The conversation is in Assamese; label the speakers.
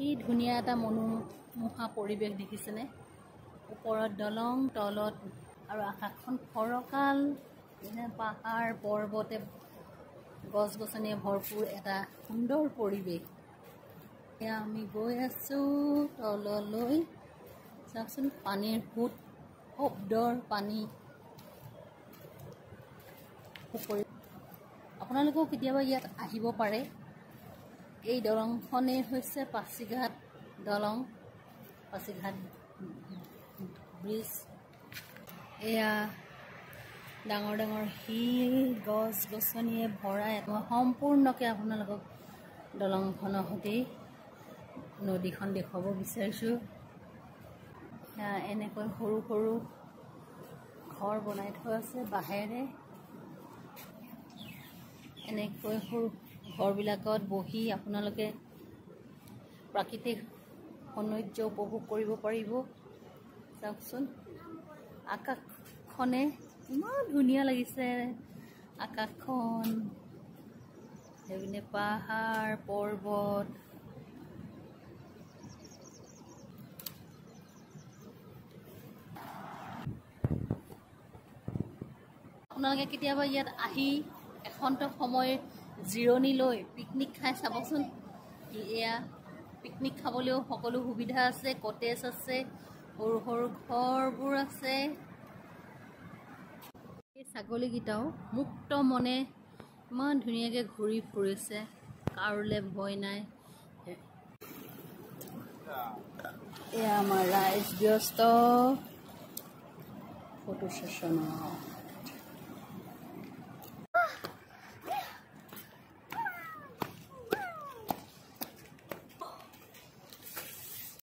Speaker 1: কি ধুনীয়া এটা মনোমোহা পৰিৱেশ দেখিছেনে ওপৰত দলং তলত আৰু আকাশখন ফৰকাল যেনে পাহাৰ পৰ্বতে গছ গছনিয়ে ভৰপূৰ এটা সুন্দৰ পৰিৱেশ এয়া আমি গৈ আছো তললৈ চাওকচোন পানীৰ সোঁত শব্দৰ পানী আপোনালোকেও কেতিয়াবা ইয়াত আহিব পাৰে এই দলংখনেই হৈছে পাছিঘাট দলং পাছিঘাট ব্ৰিজ এয়া ডাঙৰ ডাঙৰ শিল গছ গছনিয়ে ভৰা মই সম্পূৰ্ণকৈ আপোনালোকক দলংখনৰ সৈতে নদীখন দেখুৱাব বিচাৰিছোঁ এনেকৈ সৰু সৰু ঘৰ বনাই থোৱা আছে বাঁহেৰে এনেকৈ সৰু ঘৰবিলাকত বহি আপোনালোকে প্ৰাকৃতিক সৌন্দৰ্য উপভোগ কৰিব পাৰিব চাওকচোন আকাশখনে ইমান ধুনীয়া লাগিছে আকাশখন সেইপিনে পাহাৰ পৰ্বত আপোনালোকে কেতিয়াবা ইয়াত আহি এখন্ত সময় জিৰণি লৈ পিকনিক খাই চাবচোন এয়া পিকনিক খাবলৈও সকলো সুবিধা আছে কটেজ আছে সৰু সৰু ঘৰবোৰ আছে এই ছাগলীকেইটাও মুক্ত মনে ইমান ধুনীয়াকৈ ঘূৰি ফুৰিছে কাৰোলৈ ভয় নাই এয়া আমাৰ ৰাইজ ব্যস্ত ফটো ছেশ্যন